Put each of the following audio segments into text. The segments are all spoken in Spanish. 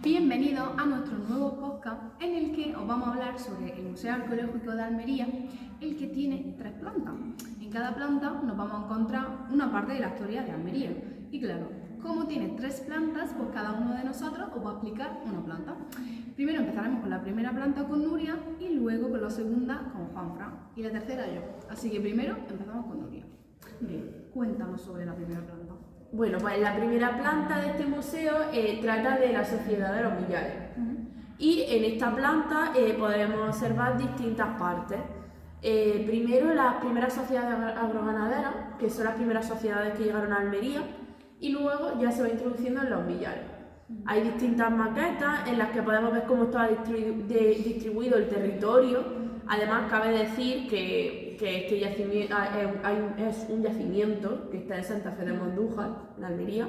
Bienvenidos a nuestro nuevo podcast en el que os vamos a hablar sobre el Museo Arqueológico de Almería, el que tiene 3 plantas. En cada planta nos vamos a encontrar una parte de la historia de Almería. Y claro, como tiene 3 plantas, pues cada uno de nosotros os va a explicar una planta. Primero empezaremos con la primera planta con Nuria y luego con la segunda con Juanfran y la tercera yo. Así que primero empezamos con Nuria. Bien, cuéntanos sobre la primera planta. Bueno, pues la primera planta de este museo trata de la Sociedad de los Millares. Y en esta planta podremos observar distintas partes. Primero, las primeras sociedades agroganaderas, que son las primeras sociedades que llegaron a Almería, y luego ya se va introduciendo en los millares. Hay distintas maquetas en las que podemos ver cómo estaba distribuido el territorio. Además, cabe decir que este yacimiento es un yacimiento que está en Santa Fe de Mondújar, en Almería,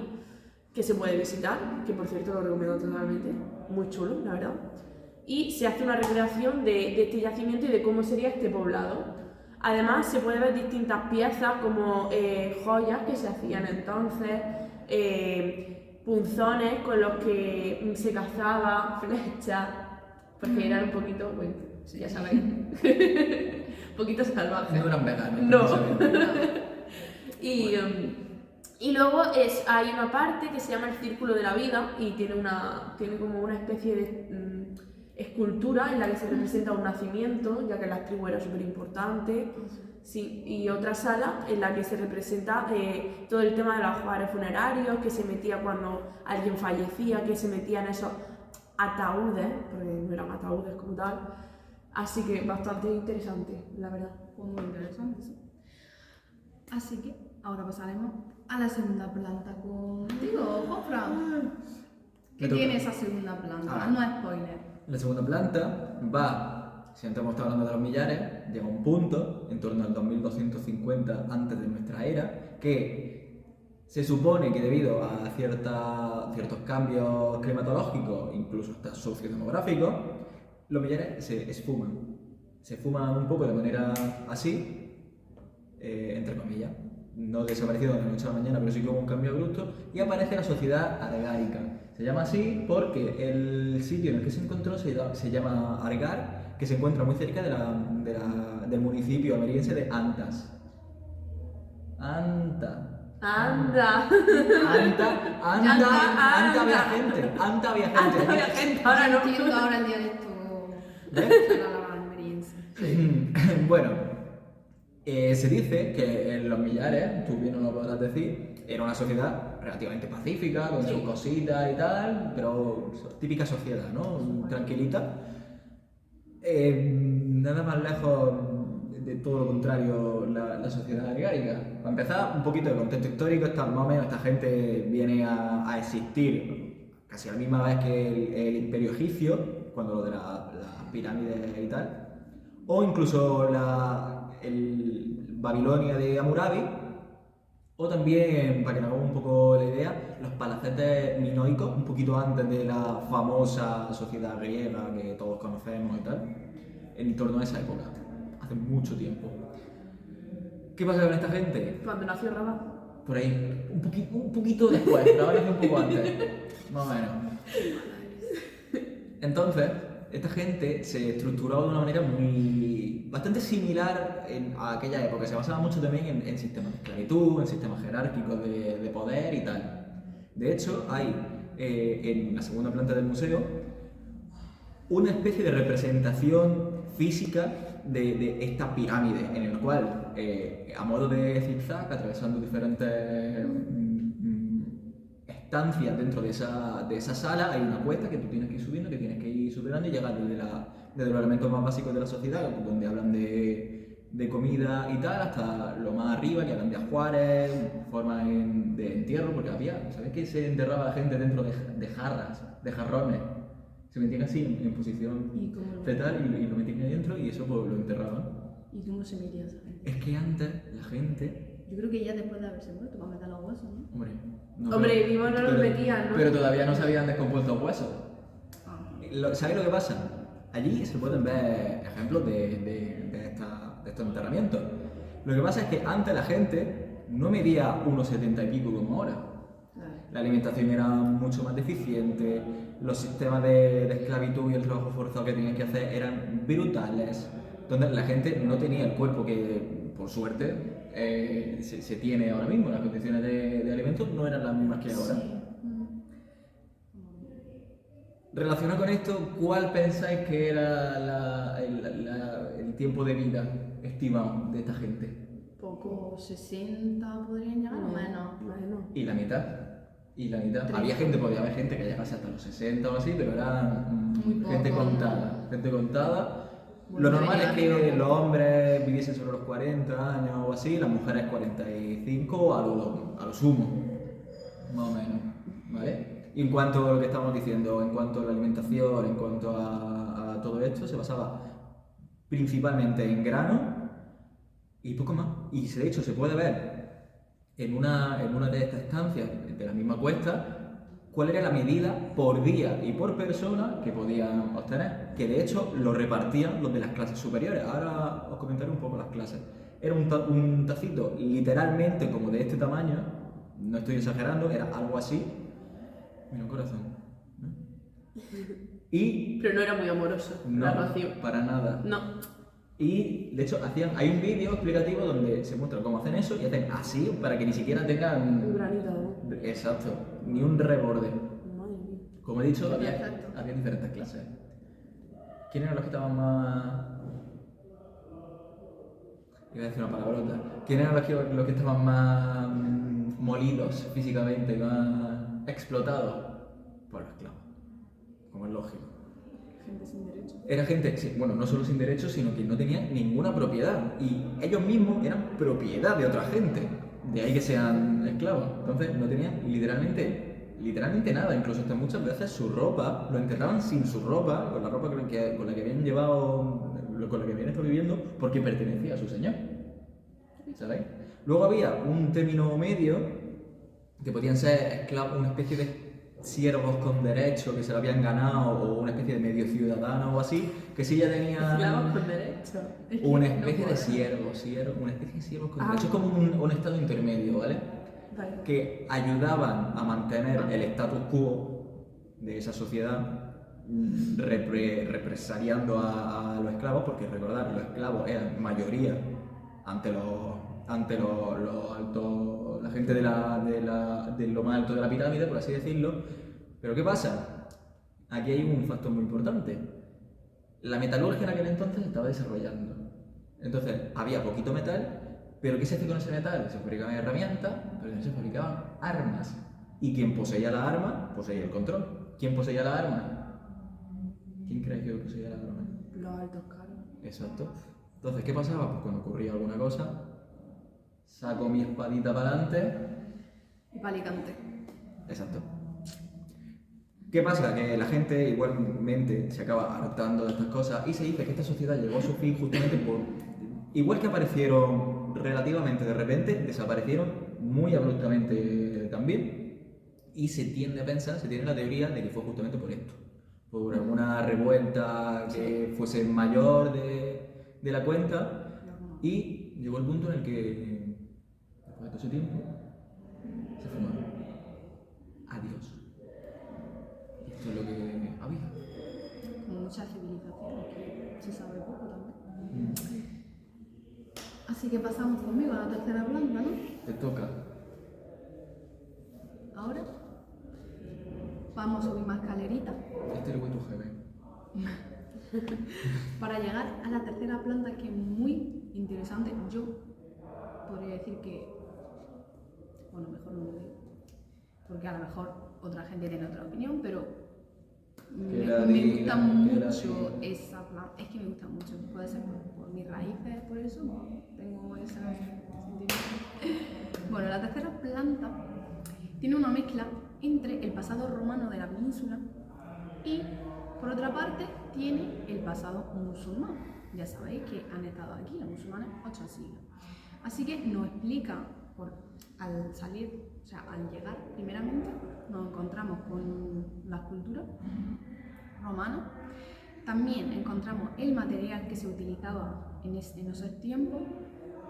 que se puede visitar, que por cierto lo recomiendo totalmente, muy chulo, la verdad. Y se hace una recreación de este yacimiento y de cómo sería este poblado. Además, se puede ver distintas piezas como joyas que se hacían entonces, punzones con los que se cazaba, flechas, porque eran un poquito, bueno, ya sabéis, un poquito salvajes. No eran veganos. No. Y luego hay una parte que se llama el Círculo de la Vida y tiene como una especie de escultura en la que se representa un nacimiento, ya que las tribus era súper importante. Sí, y otra sala en la que se representa todo el tema de los ajuares funerarios, que se metía cuando alguien fallecía, que se metían esos ataúdes, porque no eran ataúdes como tal. Así que bastante interesante, la verdad. Pues muy interesante, sí. Así que ahora pasaremos a la segunda planta contigo, Juanfran. ¿Qué tiene esa segunda planta? No es spoiler. La segunda planta va, si antes hemos estado hablando de los millares, llega a un punto, en torno al 2250 antes de nuestra era, que se supone que debido a ciertos cambios climatológicos, incluso hasta sociodemográficos, los millares se esfuman. Se esfuman un poco de manera así, entre comillas. No desapareció de la noche a la mañana, pero sí que hubo un cambio abrupto y aparece la sociedad argárica. Se llama así porque el sitio en el que se encontró se llama Argar, que se encuentra muy cerca del municipio almeriense de Antas. ¡Anda! Anta había gente. ¡Anda había gente! Ahora no. Entiendo ahora el dialecto almeriense. Bueno, se dice que en los millares, tú bien no lo podrás decir, era una sociedad relativamente pacífica, con sus cositas y tal, pero típica sociedad, ¿no? Tranquilita. Nada más lejos de todo lo contrario la sociedad argárica. Para empezar, un poquito de contexto histórico, más o menos esta gente viene a existir casi a la misma vez que el imperio egipcio, cuando lo de las pirámides y tal, o incluso el Babilonia de Hammurabi, o también, para que nos hagamos un poco la idea, los palacetes minoicos, un poquito antes de la famosa sociedad griega que todos conocemos y tal, en torno a esa época, hace mucho tiempo. ¿Qué pasa con esta gente? Cuando nació Rabat. Por ahí, un poquito después, Rabat nació un poco antes, más o menos. Entonces, esta gente se estructuró de una manera bastante similar a aquella época. Se basaba mucho también en sistemas de esclavitud, en sistemas jerárquicos de poder y tal. De hecho, hay en la segunda planta del museo una especie de representación física de esta pirámide, en el cual, a modo de zigzag, atravesando diferentes estancias dentro de esa sala, hay una cuesta que tú tienes que ir subiendo, que tienes que ir superando y llegar desde los elementos más básicos de la sociedad, donde hablan de comida y tal, hasta lo más arriba, que hablan de ajuares, formas de entierro, porque ¿sabes que se enterraba la gente dentro de jarras, de jarrones? Se metían así en posición fetal y lo metían ahí dentro y eso pues lo enterraban. ¿Y cómo se metía esa gente? Es que antes la gente... Yo creo que ya después de haberse muerto, para meter los huesos, ¿no? Hombre, vivos no los metían, ¿no? Pero todavía no se habían descompuesto los huesos. ¿Sabéis lo que pasa? Allí se pueden ver ejemplos de estos enterramientos. Lo que pasa es que antes la gente no medía 1,70 y pico como ahora. la alimentación era mucho más deficiente, los sistemas de esclavitud y el trabajo forzado que tenían que hacer eran brutales. Entonces la gente no tenía el cuerpo que, por suerte, se tiene ahora mismo. Las condiciones de alimentos no eran las mismas que ahora. Relacionado con esto, ¿cuál pensáis que era el tiempo de vida estimado de esta gente? Poco, 60 podrían llegar o menos. Y la mitad. Y la mitad. Podía haber gente que llegase hasta los 60 o así, pero era Muy gente poco, contada. Gente contada. Bueno, Lo normal es que debería- los hombres viviesen sobre los 40 años o así, las mujeres 45 a lo sumo, más o menos, ¿vale? Y en cuanto a lo que estamos diciendo, en cuanto a la alimentación, en cuanto a todo esto, se basaba principalmente en grano y poco más. Y de hecho se puede ver en una de estas estancias de la misma cuesta cuál era la medida por día y por persona que podían obtener, que de hecho lo repartían los de las clases superiores. Ahora os comentaré un poco las clases. Era un tacito literalmente como de este tamaño, no estoy exagerando, era algo así. Mira, corazón. ¿No? Y Pero no era muy amoroso, la no, ración. para nada. No. Y de hecho hay un vídeo explicativo donde se muestra cómo hacen eso y hacen así para que ni siquiera Un tengan. granito de Exacto, ni un reborde. Madre mía. Como he dicho, Perfecto. había diferentes clases. ¿Quién eran los que estaban más.? Iba a decir una palabrota. ¿Quién eran los que estaban más molidos físicamente, más explotados? Por los esclavos. Como es lógico. Gente sin derecho. Era gente, sí, bueno, no solo sin derechos, sino que no tenían ninguna propiedad. Y ellos mismos eran propiedad de otra gente. De ahí que sean esclavos. Entonces no tenían literalmente nada. Incluso hasta muchas veces su ropa, lo enterraban sin su ropa, con la ropa con la que habían llevado, con la que habían estado viviendo, porque pertenecía a su señor. ¿Sabéis? Luego había un término medio, que podían ser esclavos, una especie de siervos con derecho que se lo habían ganado, o una especie de medio ciudadano o así, que sí ya tenían Esclavos con derecho. una especie de siervos con derecho. Es como un estado intermedio, ¿vale? Vale. Que ayudaban a mantener el status quo de esa sociedad, represaliando a los esclavos, porque recordad, los esclavos eran mayoría ante los altos, la gente de lo más alto de la pirámide, por así decirlo. Pero ¿qué pasa? Aquí hay un factor muy importante. La metalurgia en aquel entonces se estaba desarrollando. Entonces había poquito metal, pero ¿qué se hacía con ese metal? Se fabricaban herramientas, pero también se fabricaban armas. Y quien poseía la arma, poseía el control. ¿Quién poseía la arma? ¿Quién cree que poseía la arma? Los altos cargos. Exacto. Entonces, ¿qué pasaba? Pues cuando ocurría alguna cosa, saco mi espadita para adelante. Y palicante. Exacto. ¿Qué pasa? Que la gente igualmente se acaba hartando de estas cosas y se dice que esta sociedad llegó a su fin justamente por. Igual que aparecieron relativamente de repente, desaparecieron muy abruptamente también. Y se tiende la teoría de que fue justamente por esto. Por alguna revuelta que fuese mayor de la cuenta. Y llegó el punto en el que, después de todo ese tiempo, se fumaron. Adiós. Esto es lo que había. Como muchas civilizaciones que se sabe poco también. Así que pasamos conmigo a la tercera planta, ¿no? Te toca. Ahora vamos a subir más escalerita Este lo cuento jefe. para llegar a la tercera planta, que es muy interesante. Yo podría decir que, bueno, mejor no lo digo, porque a lo mejor otra gente tiene otra opinión, pero me gusta mucho esa planta. Es que me gusta mucho, puede ser por mis raíces, por eso tengo ese sentimiento. Bueno, la tercera planta tiene una mezcla entre el pasado romano de la península y, por otra parte, tiene el pasado musulmán. Ya sabéis que han estado aquí los musulmanes 8 siglos. Así que nos explica, al salir, o sea, al llegar primeramente, nos encontramos con la escultura romana. También encontramos el material que se utilizaba en esos tiempos,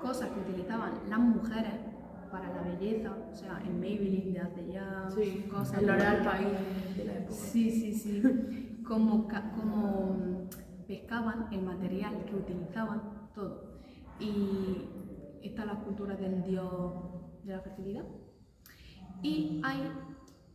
cosas que utilizaban las mujeres para la belleza, o sea, en Maybelline de hace ya Sí, cosas. el L'Oréal Paris de la época. Sí. Como pescaban el material que utilizaban, todo. Y está la escultura del dios de la fertilidad. Y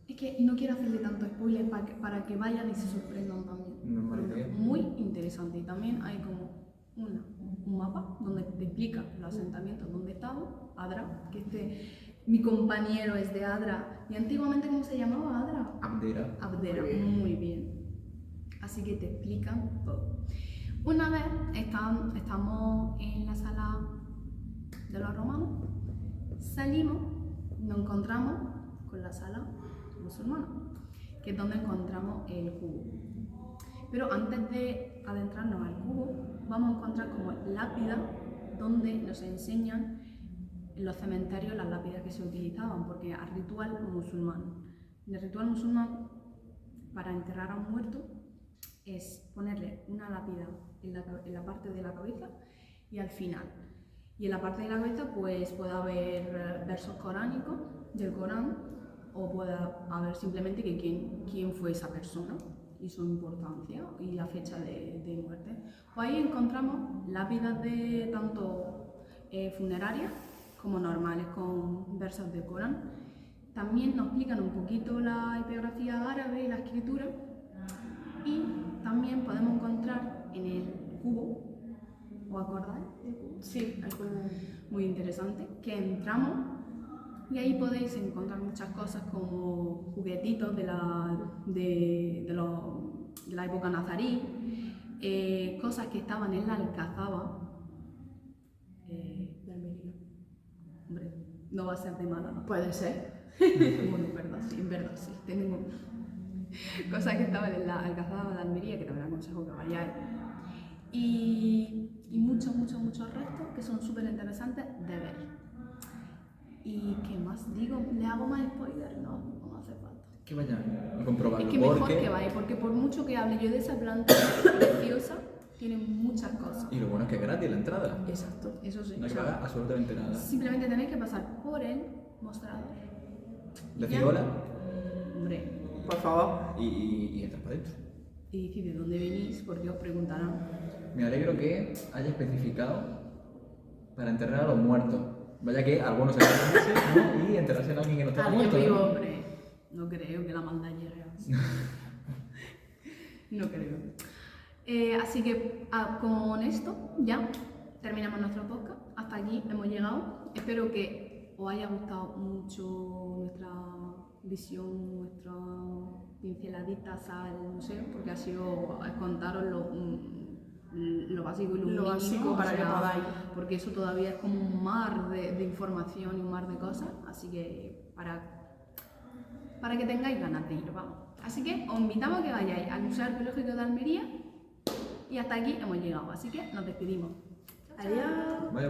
es que no quiero hacerle tanto spoiler para que vayan y se sorprendan también. Normalmente. Muy interesante. Y también hay como un mapa donde te explica los asentamientos donde estaba Adra, que mi compañero es de Adra. ¿Y antiguamente cómo se llamaba Adra? Abdera. Abdera, Muy bien. muy bien. Así que te explican todo. Una vez estamos en la sala de los romanos, salimos, nos encontramos con la sala musulmana, que es donde encontramos el cubo. Pero antes de adentrarnos al cubo, vamos a encontrar como lápidas donde nos enseñan en los cementerios las lápidas que se utilizaban, porque al ritual musulmán. En el ritual musulmán, para enterrar a un muerto, es ponerle una lápida en la parte de la cabeza y al final. Y en la parte de la cabeza pues puede haber versos coránicos del Corán o puede haber simplemente que quién fue esa persona y su importancia y la fecha de muerte. Pues ahí encontramos lápidas de tanto funerarias como normales con versos del Corán. También nos explican un poquito la epigrafía árabe y la escritura. Y también podemos encontrar en el cubo, ¿os acordáis del cubo? Sí, algo Muy interesante, que entramos y ahí podéis encontrar muchas cosas como juguetitos de la época nazarí, cosas que estaban en la Alcazaba de Almería. Hombre, no va a ser de Málaga. puede ser. Bueno, en verdad sí. Tengo cosas que estaban en la Alcazaba de Almería, que también aconsejo que vayáis. Y muchos restos que son súper interesantes de ver. ¿Y qué más digo? ¿Le hago más spoiler? No hace falta. Que vayan a comprobarlo. Es que mejor porque... que vaya, porque por mucho que hable yo de esa planta preciosa, tiene muchas cosas. Y lo bueno es que es gratis la entrada. Exacto. Eso sí. No hay o que sea, pagar absolutamente nada. simplemente tenéis que pasar por el mostrador. Decir Ya. hola Hombre, Por favor. y entras para adentro. y decid de dónde venís, porque os preguntarán. Me alegro que haya especificado para enterrar a los muertos. Vaya que algunos se van ¿no? Y enterrarse a alguien que no está Alguien muerto. vivo. ¿no? Hombre, no creo que la maldad llegue así. No creo. Así que con esto ya terminamos nuestro podcast. Hasta aquí hemos llegado. Espero que os haya gustado mucho nuestra visión, nuestras pinceladitas al museo, porque ha sido contaros lo básico y lo mínimo, básico para que podáis. porque eso todavía es como un mar de información y un mar de cosas, así que para que tengáis ganas de ir, vamos. Así que os invitamos a que vayáis al Museo Arqueológico de Almería y hasta aquí hemos llegado, así que nos despedimos. Adiós. Vaya.